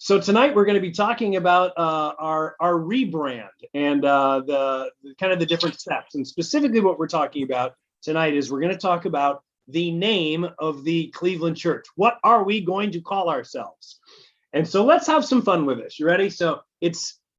So tonight we're going to be talking about our rebrand and the kind of the different steps. And specifically what we're talking about tonight is we're going to talk about the name of the Cleveland church. What are we going to call ourselves? And so let's have some fun with this. You ready? So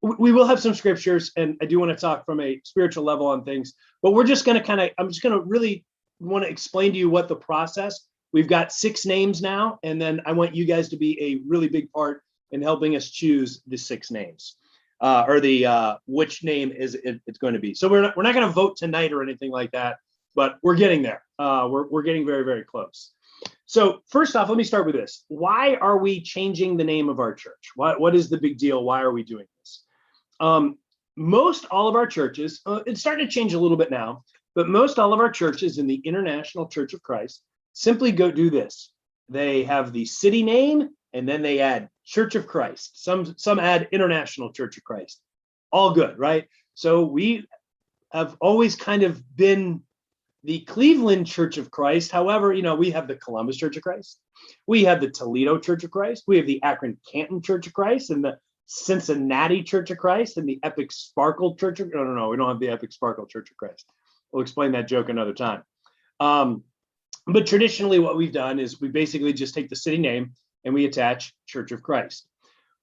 we will have some scriptures, and I do want to talk from a spiritual level on things, but we're just going to I'm just going to really want to explain to you what the process. We've got 6 names now, and then I want you guys to be a really big part in helping us choose the 6 names, or the which name it's going to be. So we're not going to vote tonight or anything like that, but we're getting there. We're getting very, very close. So first off, let me start with this. Why are we changing the name of our church? What is the big deal? Why are we doing this? Most all of our churches, it's starting to change a little bit now, but most all of our churches in the International Church of Christ simply do this. They have the city name, and then they add Church of Christ. Some add International Church of Christ. All good, right? So we have always kind of been the Cleveland Church of Christ. However, we have the Columbus Church of Christ. We have the Toledo Church of Christ. We have the Akron Canton Church of Christ and the Cincinnati Church of Christ and the Epic Sparkle Church of No, we don't have the Epic Sparkle Church of Christ. We'll explain that joke another time. But traditionally what we've done is we basically just take the city name and we attach Church of Christ.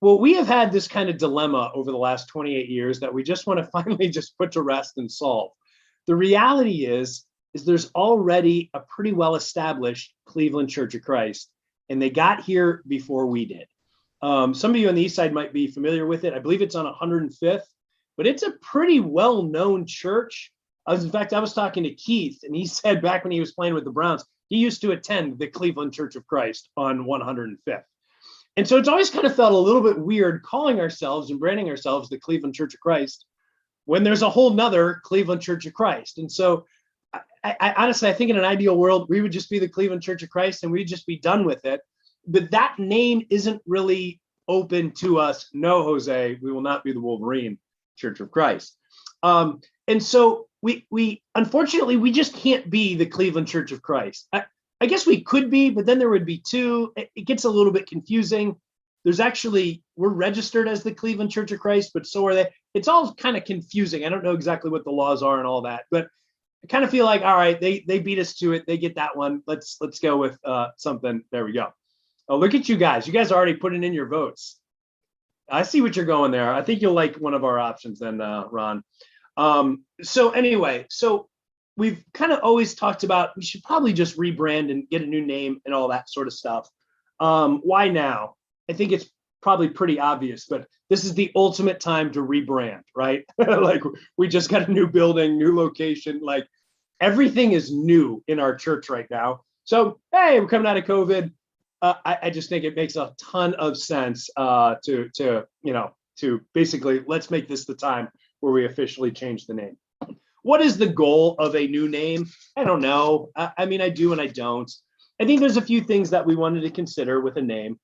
Well, we have had this kind of dilemma over the last 28 years that we just want to finally just put to rest and solve. The reality is there's already a pretty well-established Cleveland Church of Christ, and they got here before we did. Some of you on the east side might be familiar with it. I believe it's on 105th, but it's a pretty well-known church. In fact, I was talking to Keith, and he said back when he was playing with the Browns, he used to attend the Cleveland Church of Christ on 105th. And so it's always kind of felt a little bit weird calling ourselves and branding ourselves the Cleveland Church of Christ when there's a whole nother Cleveland Church of Christ. And so I honestly, I think in an ideal world, we would just be the Cleveland Church of Christ and we'd just be done with it. But that name isn't really open to us. No, Jose, we will not be the Wolverine Church of Christ. And so we unfortunately, we just can't be the Cleveland Church of Christ. I guess we could be, but then there would be 2. It gets a little bit confusing. We're registered as the Cleveland Church of Christ, but so are they. It's all kind of confusing. I don't know exactly what the laws are and all that, but I kind of feel like, all right, they beat us to it. They get that one. Let's go with something. There we go. Oh, look at you guys. You guys are already putting in your votes. I see what you're going there. I think you'll like one of our options then, Ron. So anyway, so we've kind of always talked about we should probably just rebrand and get a new name and all that sort of stuff. Why now? I think it's probably pretty obvious, but this is the ultimate time to rebrand, right? Like we just got a new building, new location, like everything is new in our church right now. So, hey, we're coming out of COVID. I just think it makes a ton of sense to basically let's make this the time where we officially change the name. What is the goal of a new name? I don't know. I mean, I do and I don't. I think there's a few things that we wanted to consider with a name.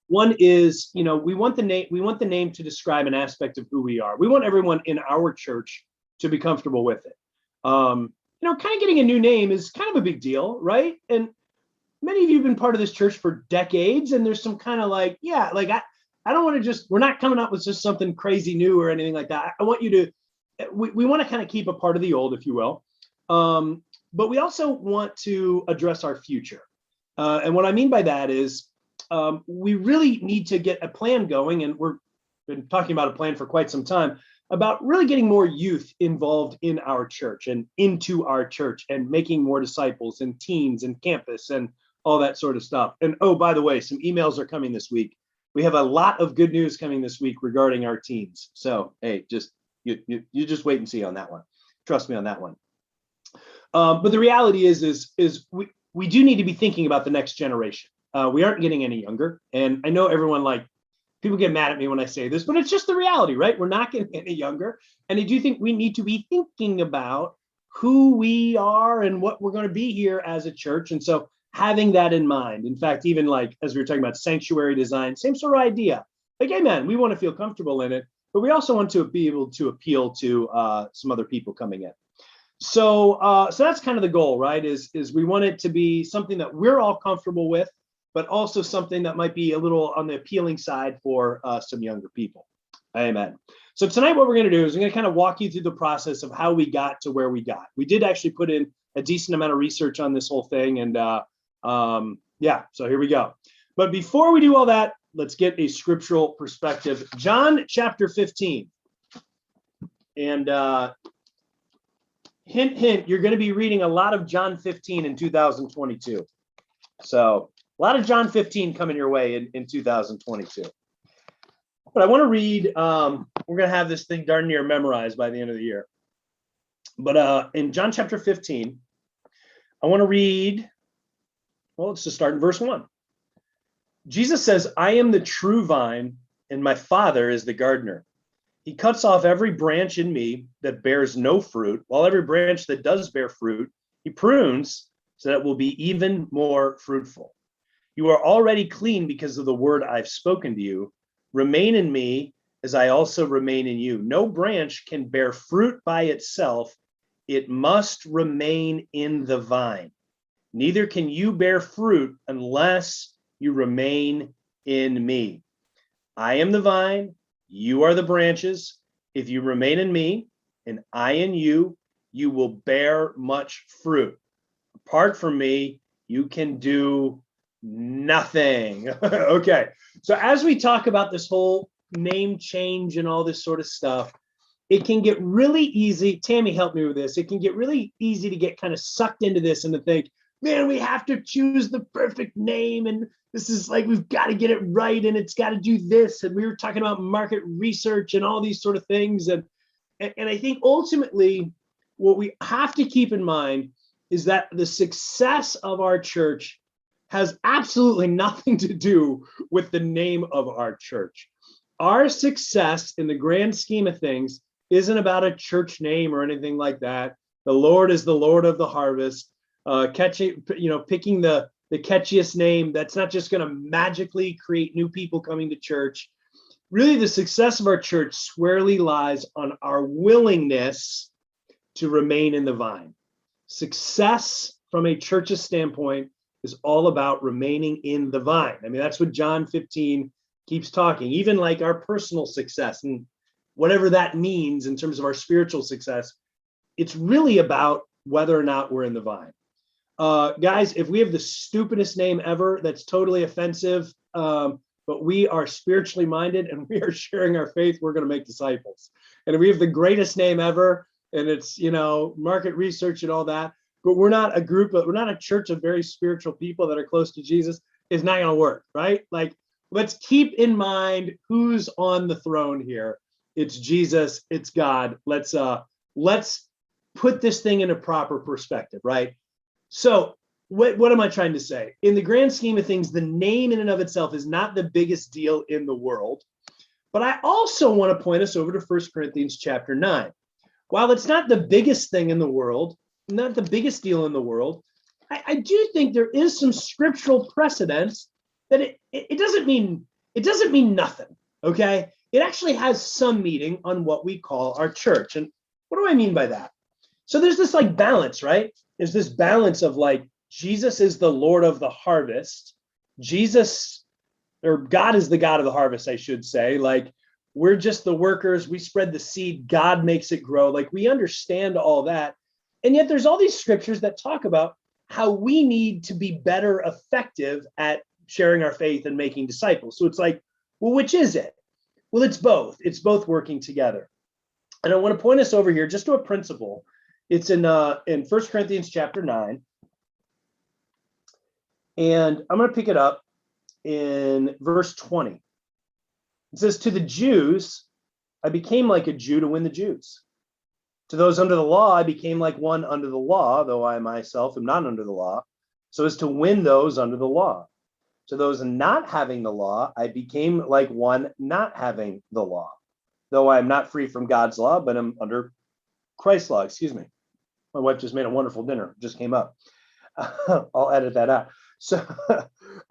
One is, we want the name to describe an aspect of who we are. We want everyone in our church to be comfortable with it. Kind of getting a new name is kind of a big deal, right? And many of you have been part of this church for decades, and there's some kind of I don't want to we're not coming up with just something crazy new or anything like that. I want you to, we want to kind of keep a part of the old, if you will. But we also want to address our future. And what I mean by that is we really need to get a plan going, and we've been talking about a plan for quite some time, about really getting more youth involved in our church and into our church and making more disciples and teens and campus and all that sort of stuff. And oh, by the way, some emails are coming this week. We have a lot of good news coming this week regarding our teens. So, hey, you just wait and see on that one. Trust me on that one. But the reality is we do need to be thinking about the next generation. We aren't getting any younger. And I know everyone people get mad at me when I say this, but it's just the reality, right? We're not getting any younger. And I do think we need to be thinking about who we are and what we're going to be here as a church. And so having that in mind, in fact, even as we were talking about sanctuary design, same sort of idea. Hey, man, we want to feel comfortable in it, but we also want to be able to appeal to some other people coming in. So that's kind of the goal, right? Is we want it to be something that we're all comfortable with. but also something that might be a little on the appealing side for some younger people. Amen. So tonight what we're going to do is we're going to kind of walk you through the process of how we got to where we got. We did actually put in a decent amount of research on this whole thing. And yeah, so here we go. But before we do all that, let's get a scriptural perspective. John chapter 15. And hint, hint, you're going to be reading a lot of John 15 in 2022. So a lot of John 15 coming your way in 2022. But I want to read, we're going to have this thing darn near memorized by the end of the year. But in John chapter 15, I want to read, well, let's just start in verse 1. Jesus says, I am the true vine, and my Father is the gardener. He cuts off every branch in me that bears no fruit, while every branch that does bear fruit, he prunes so that it will be even more fruitful. You are already clean because of the word I've spoken to you. Remain in me as I also remain in you. No branch can bear fruit by itself. It must remain in the vine. Neither can you bear fruit unless you remain in me. I am the vine, you are the branches. If you remain in me and I in you, you will bear much fruit. Apart from me, you can do nothing. Okay, so as we talk about this whole name change and all this sort of stuff, it can get really easy. Tammy helped me with this. It can get really easy to get kind of sucked into this and to think, man, we have to choose the perfect name. And this is like, we've got to get it right. And it's got to do this. And we were talking about market research and all these sort of things. And I think ultimately what we have to keep in mind is that the success of our church has absolutely nothing to do with the name of our church. Our success in the grand scheme of things isn't about a church name or anything like that. The Lord is the Lord of the harvest. Picking the catchiest name that's not just going to magically create new people coming to church. Really, the success of our church squarely lies on our willingness to remain in the vine. Success from a church's standpoint is all about remaining in the vine. I mean, that's what John 15 keeps talking, even like our personal success and whatever that means in terms of our spiritual success. It's really about whether or not we're in the vine. Guys, if we have the stupidest name ever, that's totally offensive, but we are spiritually minded and we are sharing our faith, we're going to make disciples. And if we have the greatest name ever, and it's, market research and all that, but we're not a church of very spiritual people that are close to Jesus, it's not going to work, right? Like, let's keep in mind who's on the throne here. It's Jesus, it's God. Let's put this thing in a proper perspective, right? So what am I trying to say? In the grand scheme of things, the name in and of itself is not the biggest deal in the world. But I also want to point us over to 1 Corinthians chapter 9. While it's not the biggest thing in the world, not the biggest deal in the world, I do think there is some scriptural precedence that it doesn't mean nothing, okay? It actually has some meaning on what we call our church. And what do I mean by that? So there's this like balance, right? There's this balance of like, Jesus is the Lord of the harvest. God is the God of the harvest, I should say. Like, we're just the workers. We spread the seed. God makes it grow. Like, we understand all that. And yet there's all these scriptures that talk about how we need to be better effective at sharing our faith and making disciples. So it's like, well, which is it? Well, it's both. It's both working together. And I want to point us over here just to a principle. It's in 1 Corinthians chapter 9. And I'm going to pick it up in verse 20. It says, to the Jews, I became like a Jew to win the Jews. To those under the law, I became like one under the law, though I myself am not under the law, so as to win those under the law. To those not having the law, I became like one not having the law, though I am not free from God's law, but am under Christ's law. Excuse me. My wife just made a wonderful dinner. It just came up. I'll edit that out. So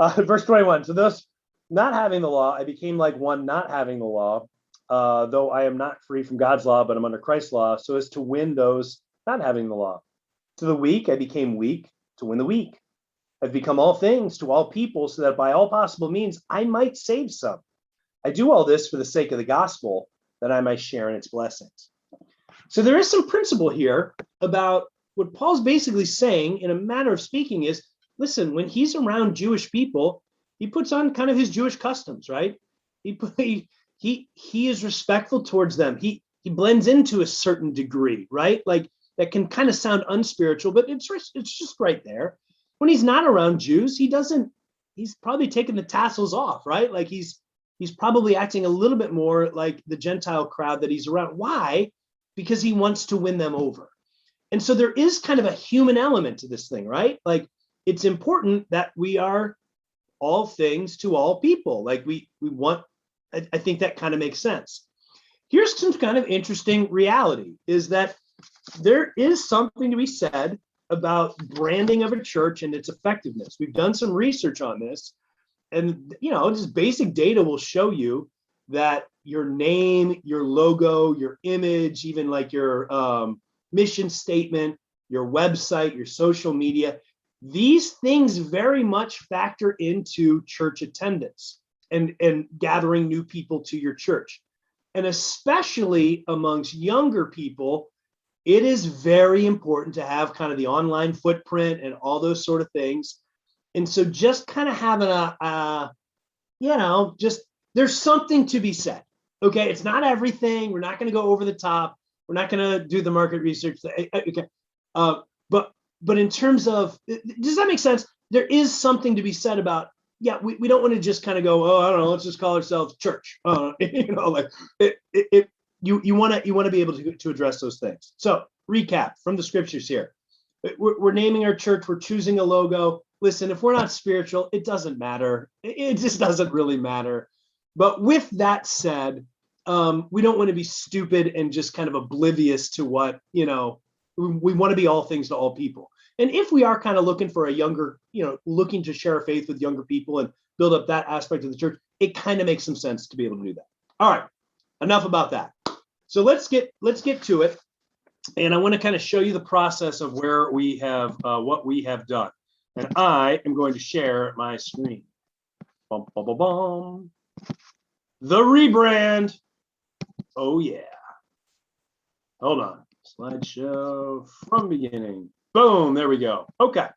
verse 21, to those not having the law, I became like one not having the law, though I am not free from God's law, but I'm under Christ's law, so as to win those not having the law. To the weak, I became weak to win the weak. I've become all things to all people so that by all possible means I might save some. I do all this for the sake of the gospel, that I might share in its blessings. So there is some principle here about what Paul's basically saying in a manner of speaking is, listen, when he's around Jewish people, he puts on kind of his Jewish customs, right? He is respectful towards them. He blends into a certain degree, right? Like that can kind of sound unspiritual, but it's just right there. When he's not around Jews, he's probably taking the tassels off, right? Like he's probably acting a little bit more like the Gentile crowd that he's around. Why? Because he wants to win them over. And so there is kind of a human element to this thing, right? Like it's important that we are all things to all people. Like we want, I think that kind of makes sense. Here's some kind of interesting reality is that there is something to be said about branding of a church and its effectiveness. We've done some research on this, and just basic data will show you that your name, your logo, your image, even like your mission statement, your website, your social media, these things very much factor into church attendance and gathering new people to your church. And especially amongst younger people, it is very important to have kind of the online footprint and all those sort of things. And so just kind of having just there's something to be said. Okay, it's not everything. We're not going to go over the top. We're not going to do the market research. Okay, but in terms of, does that make sense? There is something to be said about, we don't want to just kind of go, oh, I don't know, let's just call ourselves church. You want to be able to address those things. So recap from the scriptures here. We're naming our church. We're choosing a logo. Listen, if we're not spiritual, it doesn't matter. It just doesn't really matter. But with that said, we don't want to be stupid and just kind of oblivious to what, we want to be all things to all people. And if we are kind of looking for a younger, looking to share our faith with younger people and build up that aspect of the church, it kind of makes some sense to be able to do that. All right, enough about that. So let's get to it. And I want to kind of show you the process of where we have, what we have done. And I am going to share my screen. Bum, bum, bum, bum. The rebrand. Oh, yeah. Hold on. Slideshow from beginning. Boom. There we go. Okay.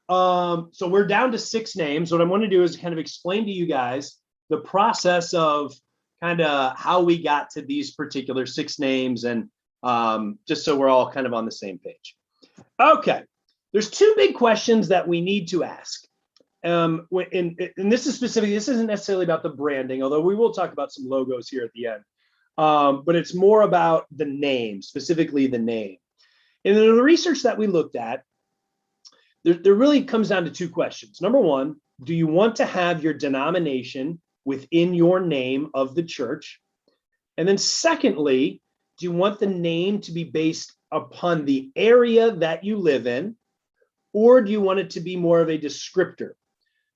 So we're down to 6 names. What I want to do is kind of explain to you guys the process of kind of how we got to these particular 6 names, and just so we're all kind of on the same page. Okay. There's 2 big questions that we need to ask. And this is specific. This isn't necessarily about the branding, although we will talk about some logos here at the end. But it's more about the name, specifically the name. And in the research that we looked at, there really comes down to 2 questions. Number 1, do you want to have your denomination within your name of the church? And then secondly, do you want the name to be based upon the area that you live in, or do you want it to be more of a descriptor?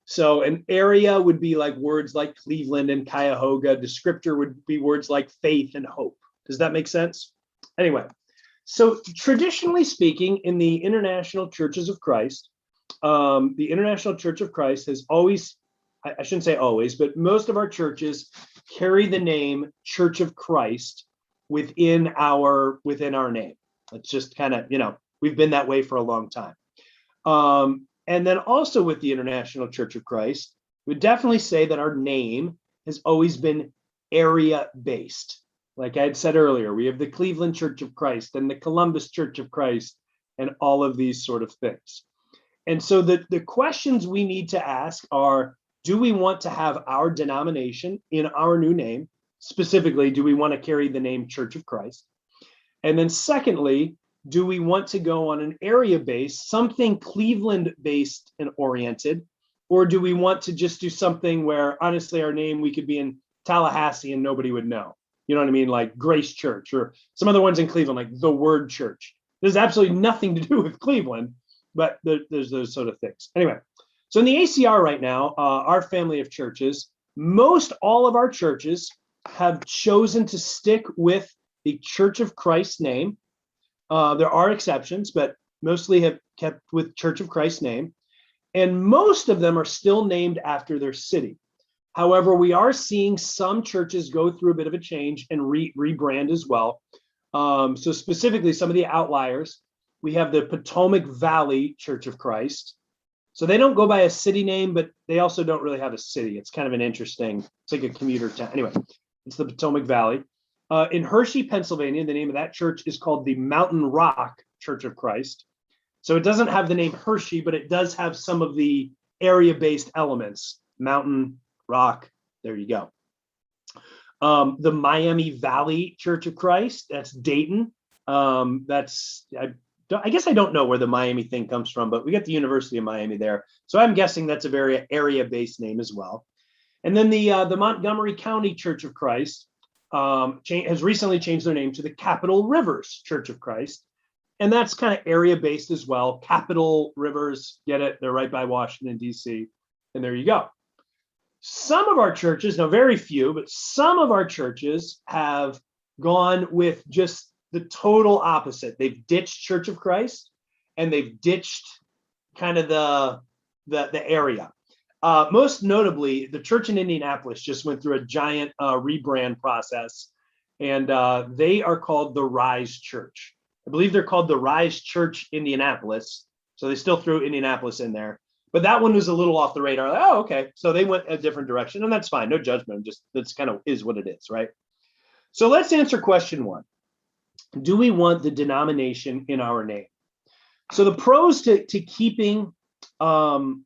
So an area would be like words like Cleveland and Cuyahoga. Descriptor would be words like faith and hope. Does that make sense? Anyway, so traditionally speaking, in the International Churches of Christ, the International Church of Christ has always, I shouldn't say always, but most of our churches carry the name Church of Christ within our name. It's just kind of, we've been that way for a long time. And then also with the International Church of Christ, we definitely say that our name has always been area-based. Like I had said earlier, we have the Cleveland Church of Christ and the Columbus Church of Christ and all of these sort of things. And so the questions we need to ask are, do we want to have our denomination in our new name? Specifically, do we want to carry the name Church of Christ? And then secondly, do we want to go on an area-based, something Cleveland-based and oriented, or do we want to just do something where, honestly, our name, we could be in Tallahassee and nobody would know? You know what I mean? Like Grace Church, or some other ones in Cleveland, like The Word Church. There's absolutely nothing to do with Cleveland, but there's those sort of things. Anyway, so in the ACR right now, our family of churches, most all of our churches have chosen to stick with the Church of Christ name. There are exceptions, but mostly have kept with Church of Christ name. And most of them are still named after their city. However, we are seeing some churches go through a bit of a change and rebrand as well. So specifically, some of the outliers, we have the Potomac Valley Church of Christ. So they don't go by a city name, but they also don't really have a city. It's kind of an interesting, it's like a commuter town. Anyway, it's the Potomac Valley. In Hershey, Pennsylvania, the name of that church is called the Mountain Rock Church of Christ. So it doesn't have the name Hershey, but it does have some of the area-based elements. Mountain, rock, there you go. The Miami Valley Church of Christ, that's Dayton. I guess I don't know where the Miami thing comes from, but we got the University of Miami there. So I'm guessing that's a very area-based name as well. And then the Montgomery County Church of Christ has recently changed their name to the Capitol Rivers Church of Christ. And that's kind of area-based as well. Capitol Rivers, get it? They're right by Washington, D.C. And there you go. Some of our churches, now very few, but some of our churches have gone with just the total opposite. They've ditched Church of Christ and they've ditched kind of the area. Most notably, the church in Indianapolis just went through a giant rebrand process, and they are called the Rise Church. I believe they're called the Rise Church Indianapolis. So they still threw Indianapolis in there. But that one was a little off the radar. Like, oh, okay. So they went a different direction, and that's fine. No judgment. Just that's kind of is what it is, right? So let's answer question one. Do we want the denomination in our name? So the pros to keeping, well,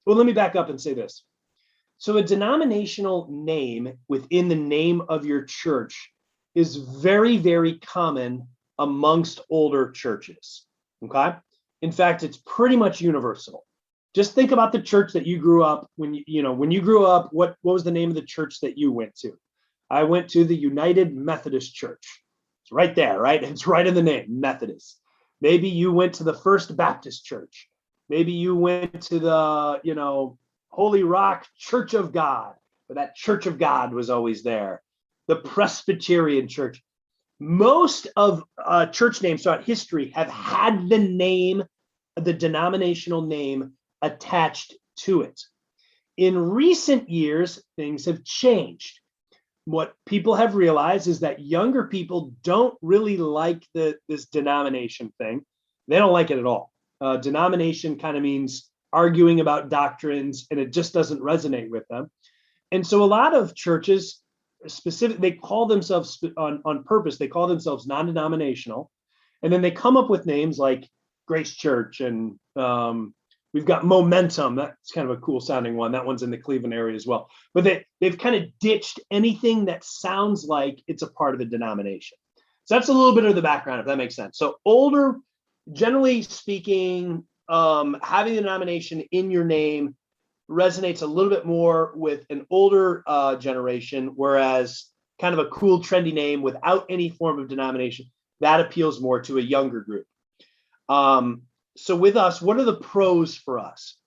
let me back up and say this. So a denominational name within the name of your church is very, very common amongst older churches, okay? In fact, it's pretty much universal. Just think about the church that you grew up when you grew up, what was the name of the church that you went to? I went to the United Methodist Church. It's right there, right? It's right in the name, Methodist. Maybe you went to the First Baptist Church. Maybe you went to the, Holy Rock Church of God, but that Church of God was always there. The Presbyterian Church. Most of church names throughout history have had the name, the denominational name attached to it. In recent years, things have changed. What people have realized is that younger people don't really like this denomination thing. They don't like it at all. Denomination kind of means arguing about doctrines, and it just doesn't resonate with them. And so a lot of churches, they call themselves on purpose, they call themselves non-denominational. And then they come up with names like Grace Church, and we've got Momentum. That's kind of a cool sounding one. That one's in the Cleveland area as well. But they've kind of ditched anything that sounds like it's a part of the denomination. So that's a little bit of the background, if that makes sense. So older, generally speaking, having the denomination in your name resonates a little bit more with an older generation, whereas kind of a cool, trendy name without any form of denomination, that appeals more to a younger group. So with us, what are the pros for us?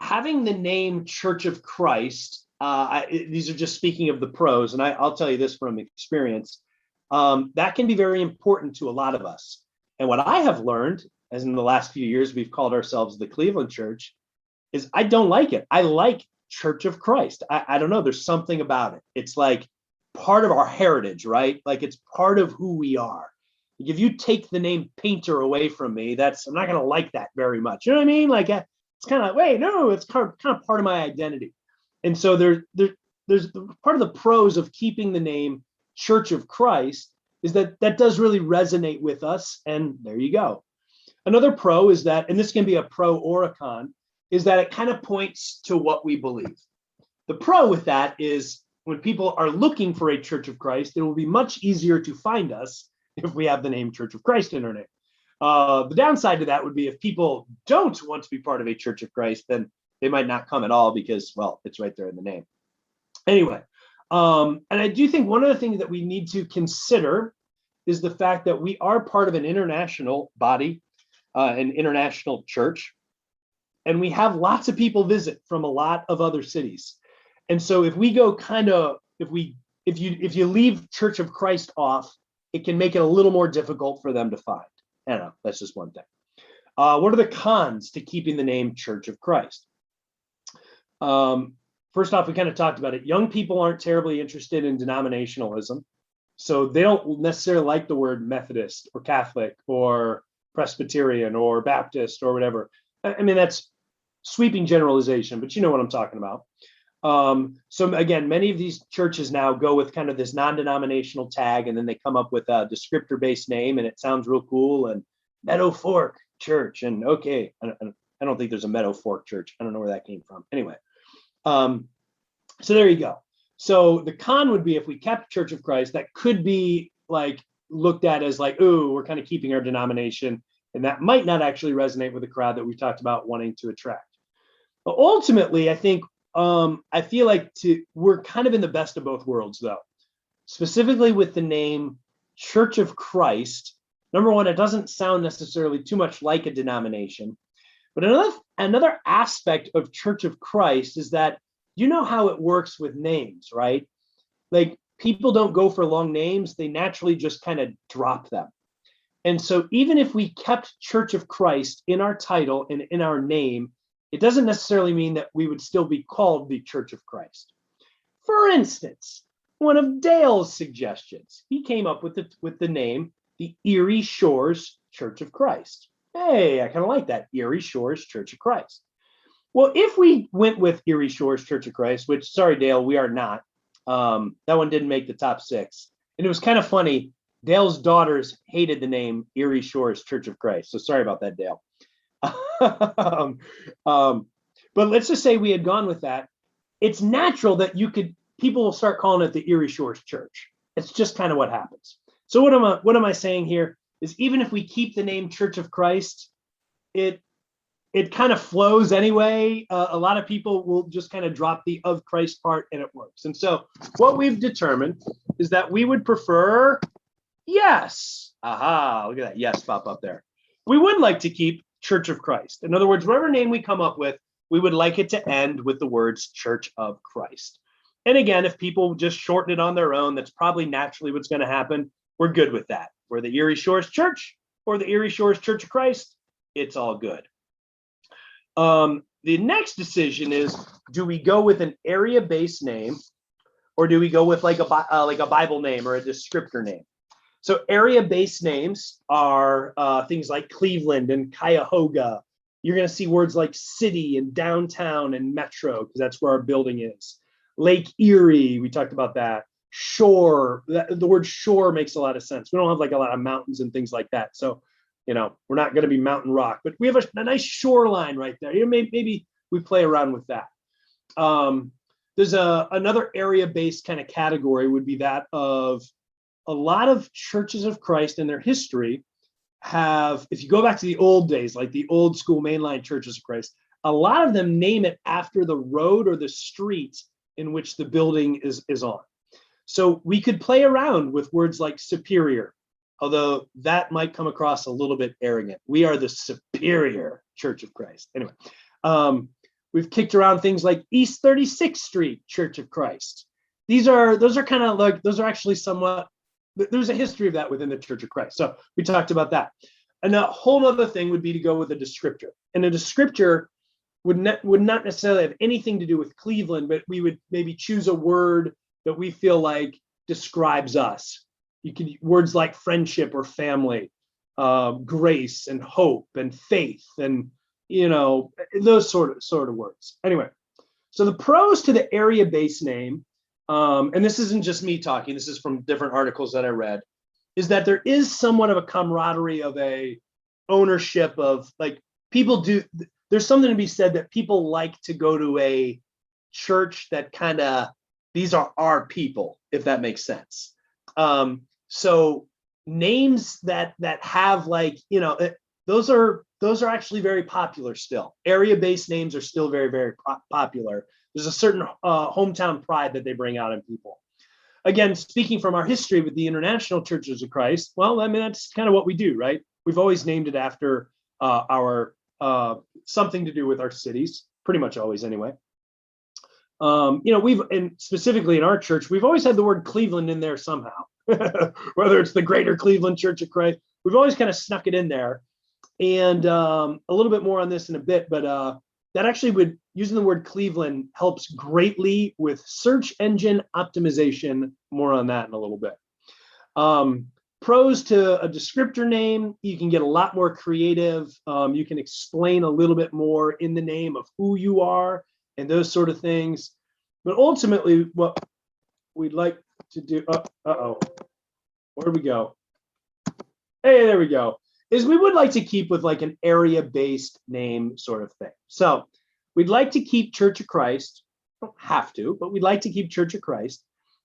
Having the name Church of Christ, these are just speaking of the pros, and I'll tell you this from experience, that can be very important to a lot of us. And what I have learned, as in the last few years, we've called ourselves the Cleveland Church, is I don't like it. I like Church of Christ. I don't know. There's something about it. It's like part of our heritage, right? Like it's part of who we are. If you take the name Painter away from me, I'm not going to like that very much. You know what I mean? Like it's kind of like, wait, no, it's kind of part of my identity. And so there's part of the pros of keeping the name Church of Christ is that does really resonate with us. And there you go. Another pro is that, and this can be a pro or a con, is that it kind of points to what we believe. The pro with that is when people are looking for a Church of Christ, it will be much easier to find us if we have the name Church of Christ in our name. The downside to that would be if people don't want to be part of a Church of Christ, then they might not come at all because, well, it's right there in the name. Anyway, and I do think one of the things that we need to consider is the fact that we are part of an international body, an international church, and we have lots of people visit from a lot of other cities. And so if we go if you leave Church of Christ off, it can make it a little more difficult for them to find. I don't know, that's just one thing. What are the cons to keeping the name Church of Christ? First off, we kind of talked about it. Young people aren't terribly interested in denominationalism. So they don't necessarily like the word Methodist or Catholic or Presbyterian or Baptist or whatever. I mean, that's sweeping generalization, but you know what I'm talking about. So again, many of these churches now go with kind of this non-denominational tag, and then they come up with a descriptor-based name, and it sounds real cool. And Meadow Fork Church, and okay, I don't think there's a Meadow Fork Church. I don't know where that came from. Anyway, so there you go. So the con would be if we kept Church of Christ, that could be like looked at as like, ooh, we're kind of keeping our denomination, and that might not actually resonate with the crowd that we've talked about wanting to attract. But ultimately, I think I feel like we're kind of in the best of both worlds, though. Specifically with the name Church of Christ, number one, it doesn't sound necessarily too much like a denomination. But another aspect of Church of Christ is that you know how it works with names, right? Like people don't go for long names, they naturally just kind of drop them. And so even if we kept Church of Christ in our title and in our name, it doesn't necessarily mean that we would still be called the Church of Christ. For instance, one of Dale's suggestions, he came up with the name, the Erie Shores Church of Christ. Hey, I kind of like that, Erie Shores Church of Christ. Well, if we went with Erie Shores Church of Christ, which, sorry, Dale, we are not. That one didn't make the top 6. And it was kind of funny. Dale's daughters hated the name Erie Shores Church of Christ. So sorry about that, Dale. But let's just say we had gone with that. It's natural that people will start calling it the Erie Shores Church. It's just kind of what happens. So what am I saying here is even if we keep the name Church of Christ, it kind of flows anyway. A lot of people will just kind of drop the of Christ part and it works. And so what we've determined is that we would prefer yes. Aha, look at that yes pop up there. We would like to keep Church of Christ. In other words, whatever name we come up with, we would like it to end with the words Church of Christ. And again, if people just shorten it on their own, that's probably naturally what's going to happen. We're good with that. We're the Erie Shores Church or the Erie Shores Church of Christ. It's all good. The next decision is, do we go with an area-based name or do we go with like a Bible name or a descriptor name? So area-based names are things like Cleveland and Cuyahoga. You're going to see words like city and downtown and metro because that's where our building is. Lake Erie, we talked about that. Shore, the word shore makes a lot of sense. We don't have like a lot of mountains and things like that. So, you know, we're not going to be Mountain Rock, but we have a nice shoreline right there. You know, maybe we play around with that. There's another area-based kind of category would be that of a lot of churches of Christ in their history have, if you go back to the old days, like the old school mainline churches of Christ, a lot of them name it after the road or the street in which the building is on. So we could play around with words like superior, although that might come across a little bit arrogant. We are the superior Church of Christ. Anyway, we've kicked around things like East 36th Street Church of Christ. Those are kind of like, those are actually somewhat, there's a history of that within the Church of Christ. So we talked about that. And a whole other thing would be to go with a descriptor. And a descriptor would not necessarily have anything to do with Cleveland, but we would maybe choose a word that we feel like describes us. You can words like friendship or family, grace and hope and faith, and you know, those sort of words. Anyway, so the pros to the area-based name, and this isn't just me talking, this is from different articles that I read, is that there is somewhat of a camaraderie of a ownership of like people do. There's something to be said that people like to go to a church that kind of, these are our people, if that makes sense. So names that have like, you know, those are actually very popular still. Area-based names are still very, very popular. There's a certain hometown pride that they bring out in people. Again, speaking from our history with the International Churches of Christ, well, I mean, that's kind of what we do, right? We've always named it after our something to do with our cities, pretty much always anyway. You know, and specifically in our church, we've always had the word Cleveland in there somehow, whether it's the Greater Cleveland Church of Christ, we've always kind of snuck it in there. And a little bit more on this in a bit, but that actually would, using the word Cleveland helps greatly with search engine optimization. More on that in a little bit. Pros to a descriptor name, you can get a lot more creative. You can explain a little bit more in the name of who you are and those sort of things. But ultimately, what we'd like to do, uh-oh, where do we go? Hey, there we go. Is we would like to keep with like an area-based name sort of thing. So we'd like to keep Church of Christ. Don't have to, but we'd like to keep Church of Christ.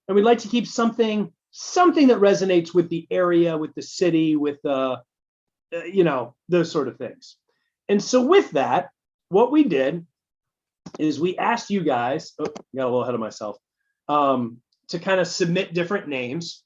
And we'd like to keep something that resonates with the area, with the city, with those sort of things. And so with that, what we did is we asked you guys, got a little ahead of myself, to kind of submit different names,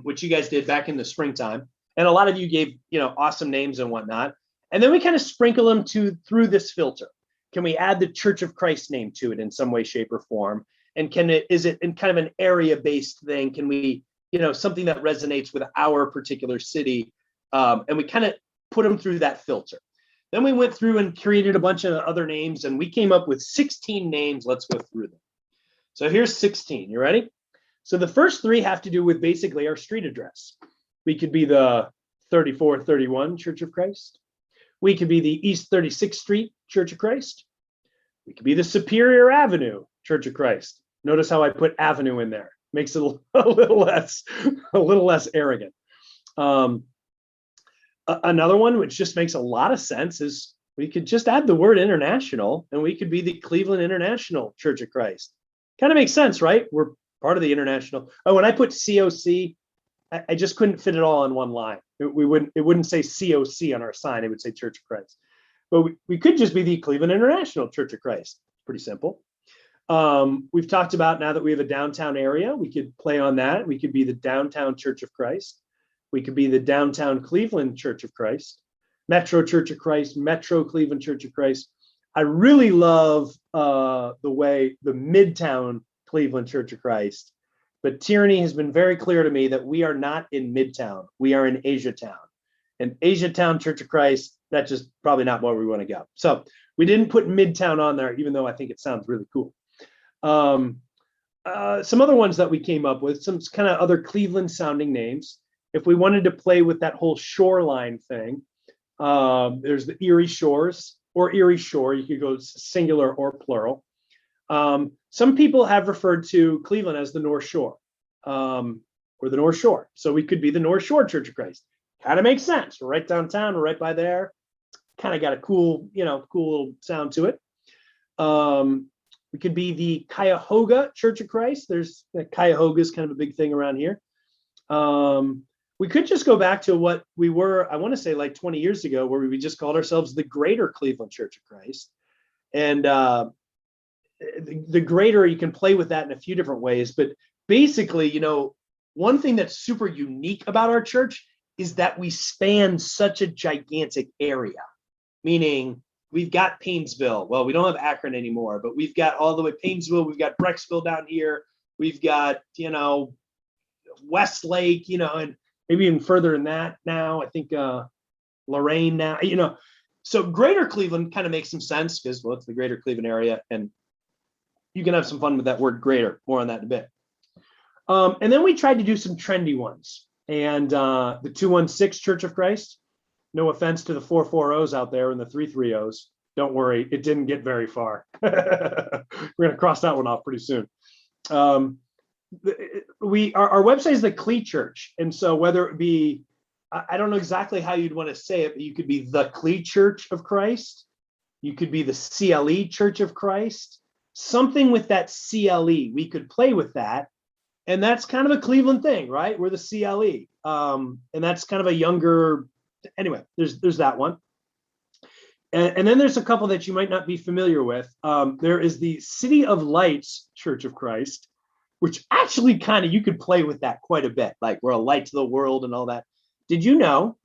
which you guys did back in the springtime. And a lot of you gave, awesome names and whatnot. And then we kind of sprinkle them through this filter. Can we add the Church of Christ name to it in some way, shape, or form? And is it in kind of an area-based thing? Can we, something that resonates with our particular city? And we kind of put them through that filter. Then we went through and created a bunch of other names, and we came up with 16 names. Let's go through them. So here's 16. You ready? So the first 3 have to do with basically our street address. We could be the 3431 Church of Christ. We could be the East 36th Street Church of Christ. We could be the Superior Avenue Church of Christ. Notice how I put avenue in there. Makes it a little less arrogant. Another one, which just makes a lot of sense, is we could just add the word international, and we could be the Cleveland International Church of Christ. Kind of makes sense, right? We're part of the international. Oh, when I put COC, I just couldn't fit it all in one line. It wouldn't say COC on our sign. It would say Church of Christ. But we could just be the Cleveland International Church of Christ. Pretty simple. We've talked about, now that we have a downtown area, we could play on that. We could be the Downtown Church of Christ. We could be the Downtown Cleveland Church of Christ, Metro Church of Christ, Metro Cleveland Church of Christ. I really love the way the Midtown Cleveland Church of Christ. But Tyranny has been very clear to me that we are not in Midtown. We are in Asiatown. And Asiatown Church of Christ, that's just probably not where we want to go. So we didn't put Midtown on there, even though I think it sounds really cool. Some other ones that we came up with, some kind of other Cleveland sounding names. If we wanted to play with that whole shoreline thing, there's the Erie Shores or Erie Shore. You could go singular or plural. Some people have referred to Cleveland as the North Shore, or the North Shore. So we could be the North Shore Church of Christ. Kind of makes sense. We're right downtown. We're right by there. Kind of got a cool little sound to it. We could be the Cuyahoga Church of Christ. Cuyahoga is kind of a big thing around here. We could just go back to what we were, I want to say like 20 years ago, where we just called ourselves the Greater Cleveland Church of Christ. And the greater, you can play with that in a few different ways, but basically, one thing that's super unique about our church is that we span such a gigantic area, meaning we've got Paynesville. Well, we don't have Akron anymore, but we've got all the way Paynesville. We've got Brecksville down here. We've got, Westlake, and maybe even further than that now. I think Lorain now, So Greater Cleveland kind of makes some sense because, well, it's the Greater Cleveland area, and you can have some fun with that word greater. More on that in a bit. And then we tried to do some trendy ones. And the 216 Church of Christ, no offense to the 440s out there and the 330s. Don't worry, it didn't get very far. We're going to cross that one off pretty soon. Our website is the Cle Church. And so whether it be, I don't know exactly how you'd want to say it, but you could be the Cle Church of Christ. You could be the CLE Church of Christ. Something with that CLE. We could play with that. And that's kind of a Cleveland thing, right? We're the CLE. And that's kind of a younger, anyway, there's that one. And then there's a couple that you might not be familiar with. There is the City of Lights Church of Christ, which actually kind of, you could play with that quite a bit. Like we're a light to the world and all that. Did you know,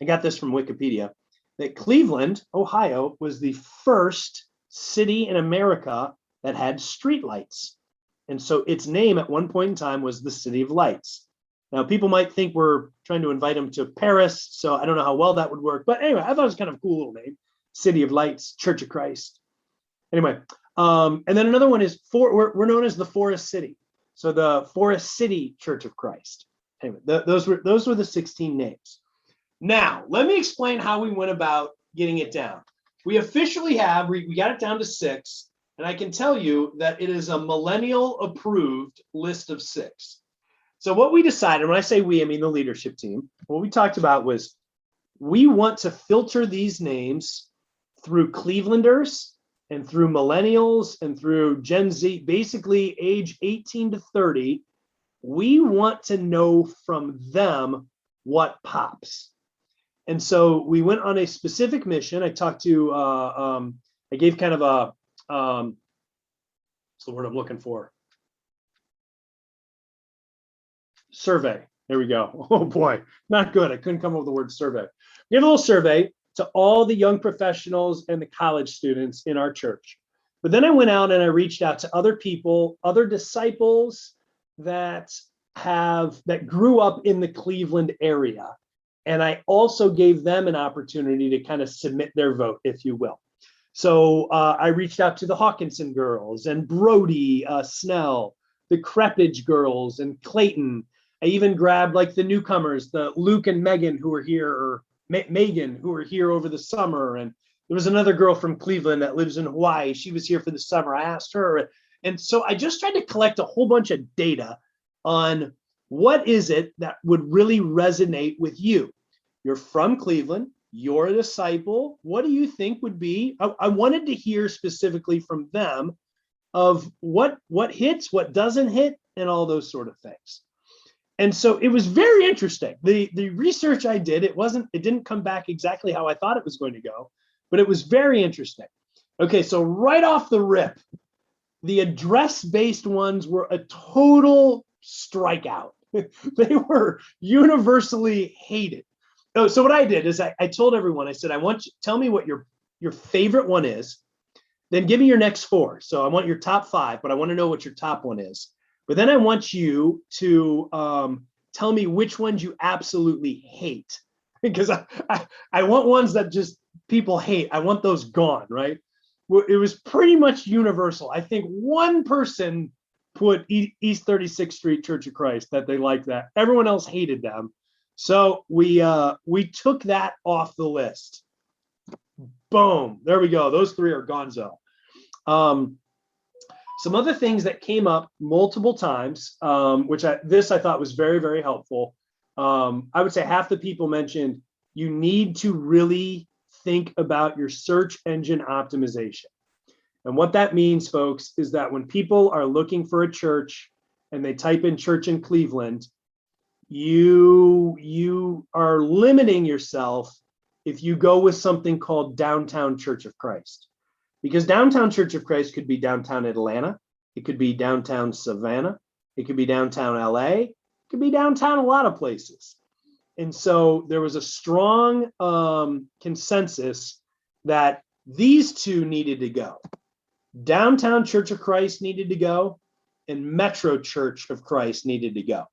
I got this from Wikipedia, that Cleveland, Ohio, was the first city in America that had streetlights. And so its name at one point in time was the City of Lights. Now, people might think we're trying to invite them to Paris, so I don't know how well that would work. But anyway, I thought it was kind of a cool little name. City of Lights, Church of Christ. Anyway, and then another one is we're known as the Forest City. So the Forest City Church of Christ. Anyway, those were the 16 names. Now, let me explain how we went about getting it down. We officially we got it down to 6, and I can tell you that it is a millennial approved list of 6. So what we decided, when I say we, I mean the leadership team, what we talked about was we want to filter these names through Clevelanders and through millennials and through Gen Z, basically age 18 to 30. We want to know from them what pops. And so we went on a specific mission. I talked to, I gave kind of a, what's the word I'm looking for? Survey. There we go. Oh boy, not good. I couldn't come up with the word survey. We have a little survey to all the young professionals and the college students in our church. But then I went out and I reached out to other people, other disciples that grew up in the Cleveland area. And I also gave them an opportunity to kind of submit their vote, if you will. So I reached out to the Hawkinson girls and Brody Snell, the Crepage girls and Clayton. I even grabbed like the newcomers, the Luke and Megan who were here, or Megan who were here over the summer. And there was another girl from Cleveland that lives in Hawaii. She was here for the summer. I asked her. And so I just tried to collect a whole bunch of data on what is it that would really resonate with you. You're from Cleveland. You're a disciple. What do you think would be? I wanted to hear specifically from them of what hits, what doesn't hit, and all those sort of things. And so it was very interesting. The research I did, it didn't come back exactly how I thought it was going to go, but it was very interesting. Okay, so right off the rip, the address-based ones were a total strikeout. They were universally hated. Oh, so what I did is I told everyone, I said, tell me what your favorite one is, then give me your next 4. So I want your top 5, but I want to know what your top one is. But then I want you to tell me which ones you absolutely hate, because I want ones that just people hate. I want those gone, right? Well, it was pretty much universal. I think one person put East 36th Street Church of Christ, that they liked that. Everyone else hated them. So we took that off the list. Boom, there we go. Those 3 are gonzo. Some other things that came up multiple times, which I thought was very, very helpful. I would say half the people mentioned you need to really think about your search engine optimization. And what that means, folks, is that when people are looking for a church and they type in church in Cleveland, you are limiting yourself if you go with something called Downtown Church of Christ. Because Downtown Church of Christ could be downtown Atlanta, it could be downtown Savannah, it could be downtown LA, it could be downtown a lot of places. And so there was a strong consensus that these 2 needed to go. Downtown Church of Christ needed to go, and Metro Church of Christ needed to go.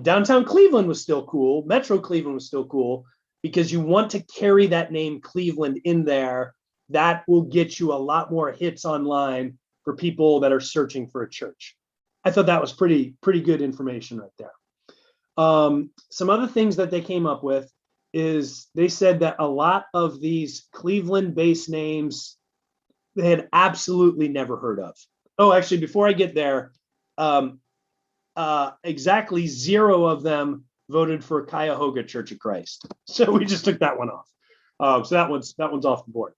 Downtown Cleveland was still cool. Metro Cleveland was still cool, because you want to carry that name Cleveland in there. That will get you a lot more hits online for people that are searching for a church. I thought that was pretty good information right there. Some other things that they came up with is they said that a lot of these Cleveland-based names they had absolutely never heard of. Oh, actually, before I get there, exactly 0 of them voted for Cuyahoga Church of Christ. So we just took that one off. So that one's off the board.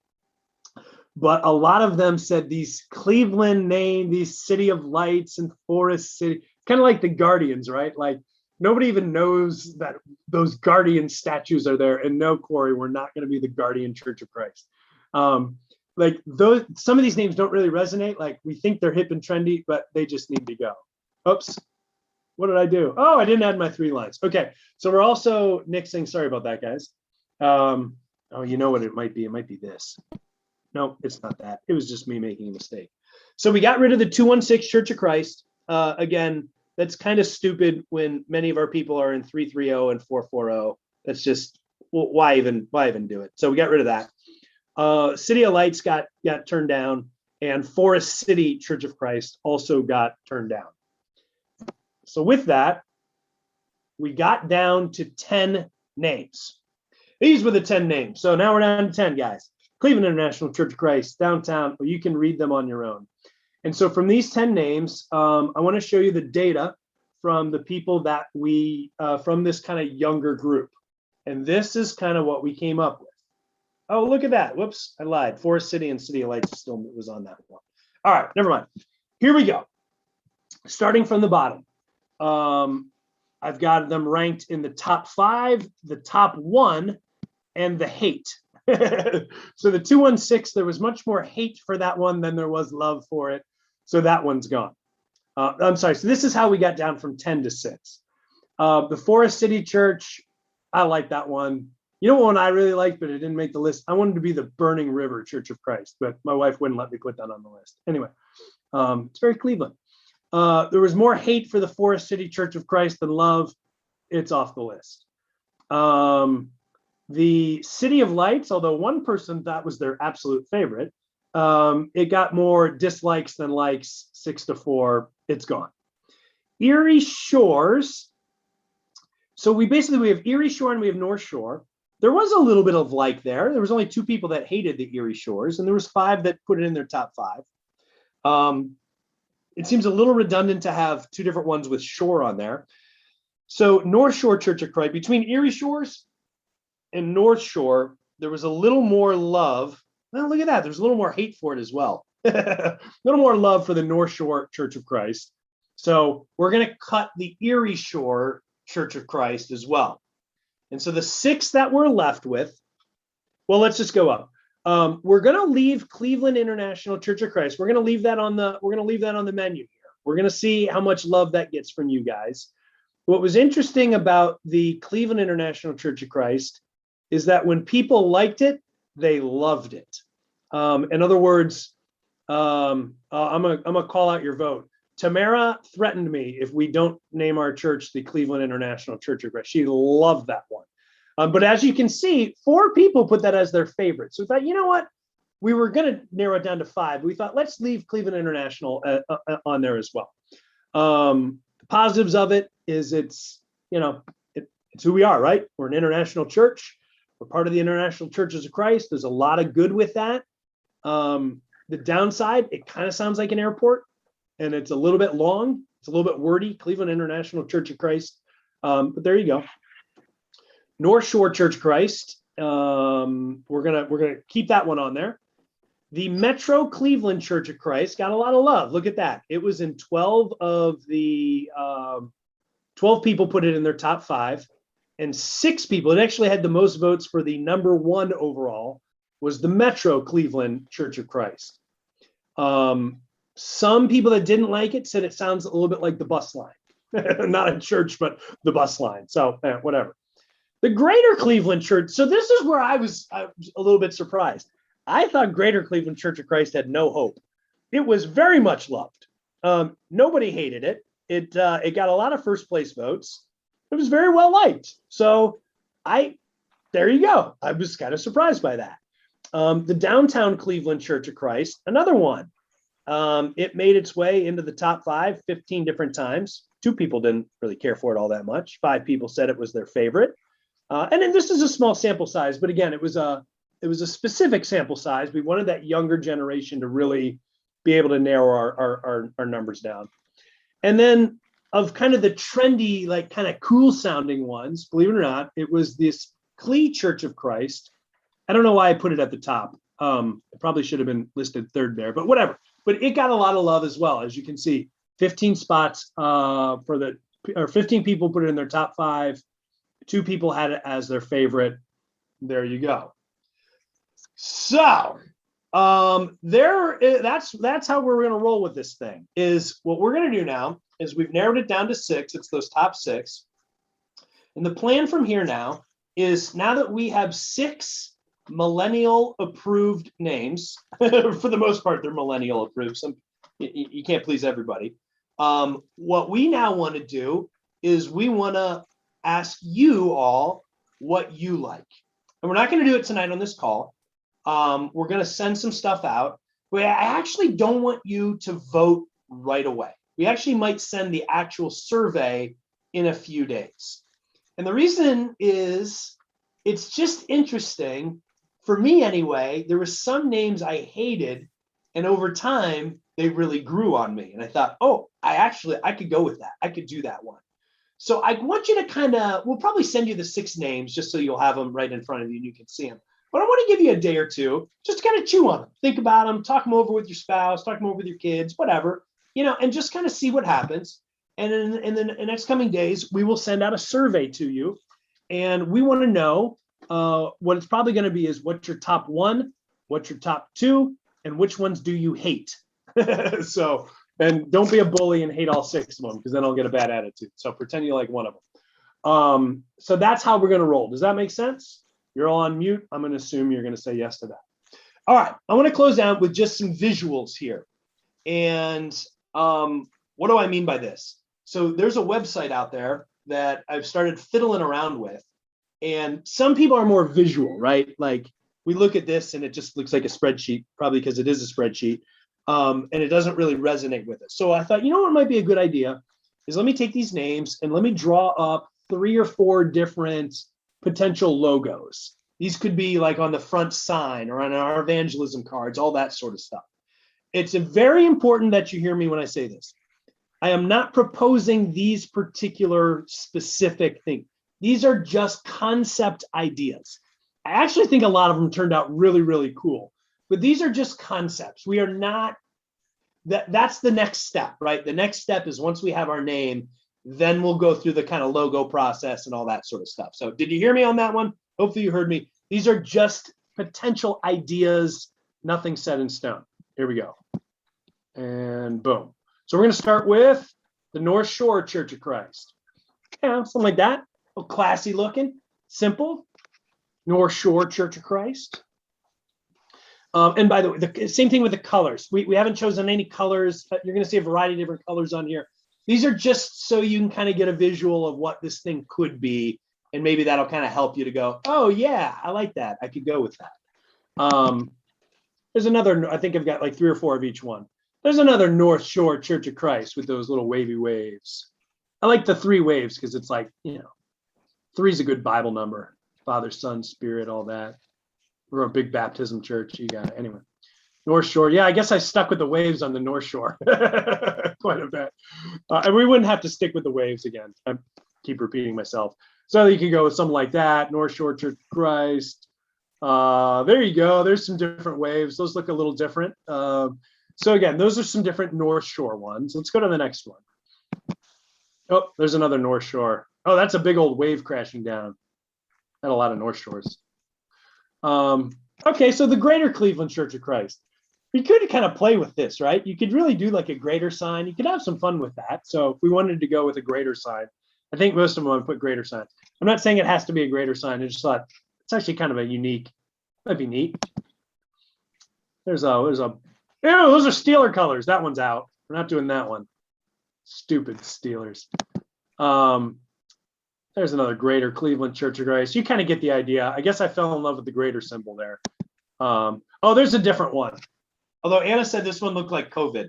But a lot of them said these Cleveland name, these City of Lights and Forest City, kind of like the Guardians, right? Like nobody even knows that those Guardian statues are there. And no, Corey, we're not going to be the Guardian Church of Christ. Like some of these names don't really resonate. Like we think they're hip and trendy, but they just need to go. Oops. What did I do? Oh, I didn't add my 3 lines. Okay. So we're also nixing. Sorry about that, guys. Oh, you know what it might be? It might be this. No, it's not that. It was just me making a mistake. So we got rid of the 216 Church of Christ. Again, That's kind of stupid when many of our people are in 330 and 440. That's just, well, why even do it? So we got rid of that. City of Lights got turned down, and Forest City Church of Christ also got turned down. So with that, we got down to 10 names. These were the 10 names. So now we're down to 10, guys. Cleveland International Church of Christ, downtown. Well, you can read them on your own. And so from these 10 names, I want to show you the data from the people that we, from this kind of younger group. And this is kind of what we came up with. Oh, look at that. Whoops, I lied. Forest City and City of Lights still was on that one. All right, never mind. Here we go. Starting from the bottom. I've got them ranked in the top 5, the top 1, and the hate. So the 216, there was much more hate for that one than there was love for it. So that one's gone. I'm sorry. So this is how we got down from 10 to 6. The Forest City Church, I like that one. You know one I really liked, but it didn't make the list? I wanted to be the Burning River Church of Christ, but my wife wouldn't let me put that on the list. Anyway, it's very Cleveland. There was more hate for the Forest City Church of Christ than love. It's off the list. The City of Lights, although one person thought was their absolute favorite, it got more dislikes than likes, 6-4. It's gone. Erie Shores. So we have Erie Shore and we have North Shore. There was a little bit of like there. There was only 2 people that hated the Erie Shores, and there was 5 that put it in their top 5. It seems a little redundant to have 2 different ones with shore on there. So North Shore Church of Christ, between Erie Shores and North Shore, there was a little more love. Well, look at that. There's a little more hate for it as well. A little more love for the North Shore Church of Christ. So we're going to cut the Erie Shore Church of Christ as well. And so the 6 that we're left with, well, let's just go up. We're going to leave Cleveland International Church of Christ. We're going to leave that on the menu here. We're going to see how much love that gets from you guys. What was interesting about the Cleveland International Church of Christ is that when people liked it, they loved it. In other words, I'm gonna call out your vote. Tamara threatened me if we don't name our church the Cleveland International Church of Christ. She loved that one. But as you can see, 4 people put that as their favorite. So we thought, you know what? We were going to narrow it down to 5. We thought, let's leave Cleveland International on there as well. The positives of it is it's who we are, right? We're an international church. We're part of the International Churches of Christ. There's a lot of good with that. The downside, it kind of sounds like an airport, and it's a little bit long. It's a little bit wordy, Cleveland International Church of Christ. But there you go. North Shore Church of Christ. We're gonna keep that one on there. The Metro Cleveland Church of Christ got a lot of love. Look at that. It was in 12 of the 12 people put it in their top 5, and 6 people. It actually had the most votes for the number 1 overall was the Metro Cleveland Church of Christ. Some people that didn't like it said it sounds a little bit like the bus line. Not a church, but the bus line. So whatever. The Greater Cleveland Church. So this is where I was a little bit surprised. I thought Greater Cleveland Church of Christ had no hope. It was very much loved. Nobody hated it. It got a lot of first place votes. It was very well liked. So there you go. I was kind of surprised by that. The Downtown Cleveland Church of Christ, another one. It made its way into the top 5 15 different times. 2 people didn't really care for it all that much. 5 people said it was their favorite. And then this is a small sample size, but again, it was a specific sample size. We wanted that younger generation to really be able to narrow our numbers down. And then of kind of the trendy, like kind of cool sounding ones, believe it or not, it was this Clee Church of Christ. I don't know why I put it at the top. It probably should have been listed 3rd there, but whatever. But it got a lot of love as well. As you can see, 15 spots or 15 people put it in their top 5. 2 people had it as their favorite. There you go. So that's how we're going to roll with this thing. Is what we're going to do now is we've narrowed it down to 6. It's those top 6. And the plan from here now is, now that we have 6 millennial approved names, for the most part, they're millennial approved. You can't please everybody. What we now want to do is we want to ask you all what you like. And we're not going to do it tonight on this call. We're going to send some stuff out. But I actually don't want you to vote right away. We actually might send the actual survey in a few days. And the reason is it's just interesting. For me anyway, there were some names I hated, and over time, they really grew on me. And I thought, oh, I could go with that. I could do that one. So I want you to we'll probably send you the 6 names just so you'll have them right in front of you and you can see them. But I want to give you a day or two just to kind of chew on them, think about them, talk them over with your spouse, talk them over with your kids, whatever, and just kind of see what happens. And in the next coming days, we will send out a survey to you. And we want to know what it's probably going to be is what's your top 1, what's your top 2, and which ones do you hate? So, and don't be a bully and hate all 6 of them because then I'll get a bad attitude. So pretend you like one of them. So that's how we're going to roll. Does that make sense? You're all on mute. I'm going to assume you're going to say yes to that. All right. I want to close down with just some visuals here. And what do I mean by this? So there's a website out there that I've started fiddling around with. And some people are more visual, right? Like we look at this and it just looks like a spreadsheet, probably because it is a spreadsheet. And it doesn't really resonate with us. So I thought, what might be a good idea is let me take these names and let me draw up 3 or 4 different potential logos. These could be like on the front sign or on our evangelism cards, all that sort of stuff. It's very important that you hear me when I say this. I am not proposing these particular specific things. These are just concept ideas. I actually think a lot of them turned out really, really cool. But these are just concepts. We are not, that's the next step, right? The next step is once we have our name, then we'll go through the kind of logo process and all that sort of stuff. So did you hear me on that one? Hopefully you heard me. These are just potential ideas, nothing set in stone. Here we go. And boom. So we're going to start with the North Shore Church of Christ. Yeah, something like that. A classy looking, simple. North Shore Church of Christ. And by the way, the same thing with the colors. We haven't chosen any colors. You're going to see a variety of different colors on here. These are just so you can kind of get a visual of what this thing could be. And maybe that'll kind of help you to go, oh, yeah, I like that. I could go with that. There's another, I think I've got like 3 or 4 of each one. There's another North Shore Church of Christ with those little wavy waves. I like the 3 waves because it's like, 3 is a good Bible number. Father, Son, Spirit, all that. We're a big baptism church. You got it. Anyway, North Shore. Yeah, I guess I stuck with the waves on the North Shore quite a bit. And we wouldn't have to stick with the waves again. I keep repeating myself. So you could go with something like that. North Shore Church of Christ. There you go. There's some different waves. Those look a little different. So again, those are some different North Shore ones. Let's go to the next one. Oh, there's another North Shore. Oh, that's a big old wave crashing down. Had a lot of North Shores. Okay, so the Greater Cleveland Church of Christ. You could kind of play with this, right? You could really do like a greater sign. You could have some fun with that. So if we wanted to go with a greater sign, I think most of them would put greater signs. I'm not saying it has to be a greater sign. I just thought it's actually kind of a unique, that'd be neat. Those are Steeler colors. That one's out. We're not doing that one. Stupid Steelers. There's another Greater Cleveland Church of Christ. You kind of get the idea. I guess I fell in love with the greater symbol there. Oh, there's a different one. Although Anna said this one looked like COVID.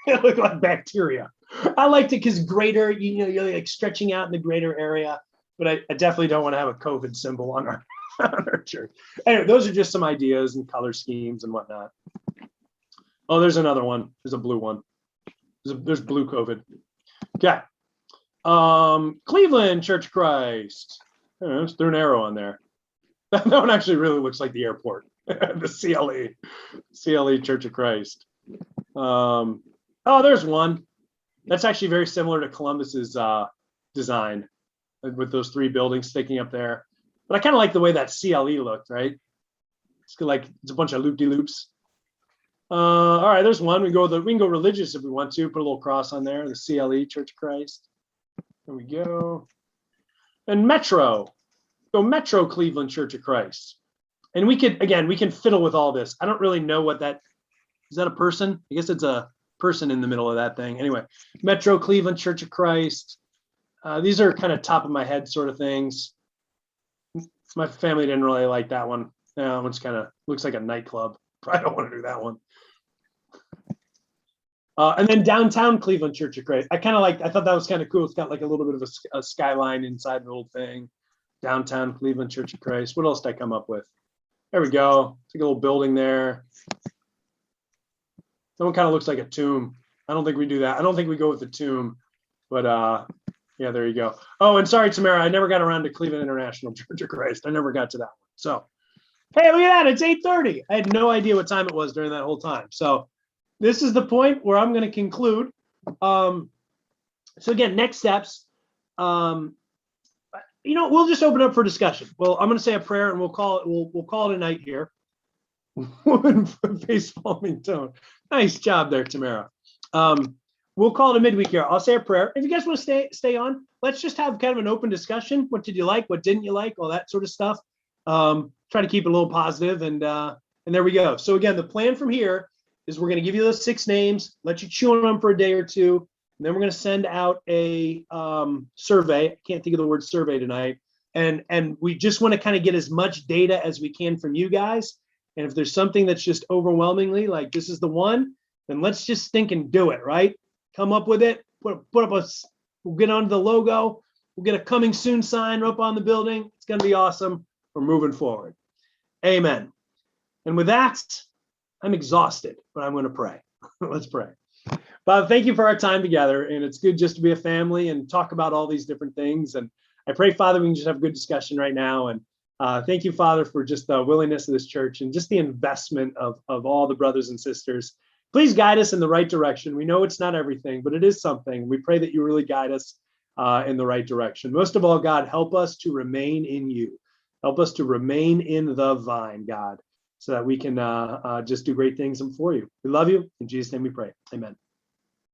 It looked like bacteria. I liked it because greater, you're like stretching out in the greater area. But I definitely don't want to have a COVID symbol on our church. Anyway, those are just some ideas and color schemes and whatnot. Oh, there's another one. There's a blue one. There's blue COVID. Okay. Cleveland Church of Christ. I don't know, just threw an arrow on there. That one actually really looks like the airport. The CLE Church of Christ. Oh, there's one. That's actually very similar to Columbus's design with those 3 buildings sticking up there. But I kind of like the way that CLE looked, right? It's like it's a bunch of loop-de-loops. All right, there's one. We can go religious if we want to. Put a little cross on there. The CLE Church of Christ. There we go. And Metro. Go Metro Cleveland Church of Christ. And we can fiddle with all this. I don't really know what that is. That a person? I guess it's a person in the middle of that thing. Anyway, Metro Cleveland Church of Christ. These are kind of top of my head sort of things. My family didn't really like that one. That one's kind of looks like a nightclub. Probably don't want to do that one. And then downtown Cleveland Church of Christ. I thought that was kind of cool. It's got like a little bit of a skyline inside the old thing. Downtown Cleveland Church of Christ. What else did I come up with? There we go. It's like a little building there. That one kind of looks like a tomb. I don't think we do that. I don't think we go with the tomb, but yeah, there you go. Oh, and sorry, Tamara, I never got around to Cleveland International Church of Christ. I never got to that one. So, hey, look at that. It's 8:30. I had no idea what time it was during that whole time. So this is the point where I'm going to conclude. So again, next steps. We'll just open up for discussion. Well, I'm going to say a prayer and we'll call it a night here. Face palming tone. Nice job there, Tamara. We'll call it a midweek here. I'll say a prayer. If you guys want to stay on, let's just have kind of an open discussion. What did you like? What didn't you like? All that sort of stuff. Try to keep it a little positive, and there we go. So again, the plan from here is we're going to give you those 6 names, let you chew on them for a day or two, and then we're going to send out a survey. I can't think of the word survey tonight, and we just want to kind of get as much data as we can from you guys. And if there's something that's just overwhelmingly like this is the one, then let's just think and do it, right? Come up with it. We'll get onto the logo. We'll get a coming soon sign up on the building. It's going to be awesome. We're moving forward. Amen. And with that, I'm exhausted, but I'm going to pray. Let's pray. Father, thank you for our time together. And it's good just to be a family and talk about all these different things. And I pray, Father, we can just have a good discussion right now. And thank you, Father, for just the willingness of this church and just the investment of all the brothers and sisters. Please guide us in the right direction. We know it's not everything, but it is something. We pray that you really guide us in the right direction. Most of all, God, help us to remain in you. Help us to remain in the vine, God, so that we can just do great things for you. We love you. In Jesus' name we pray. Amen.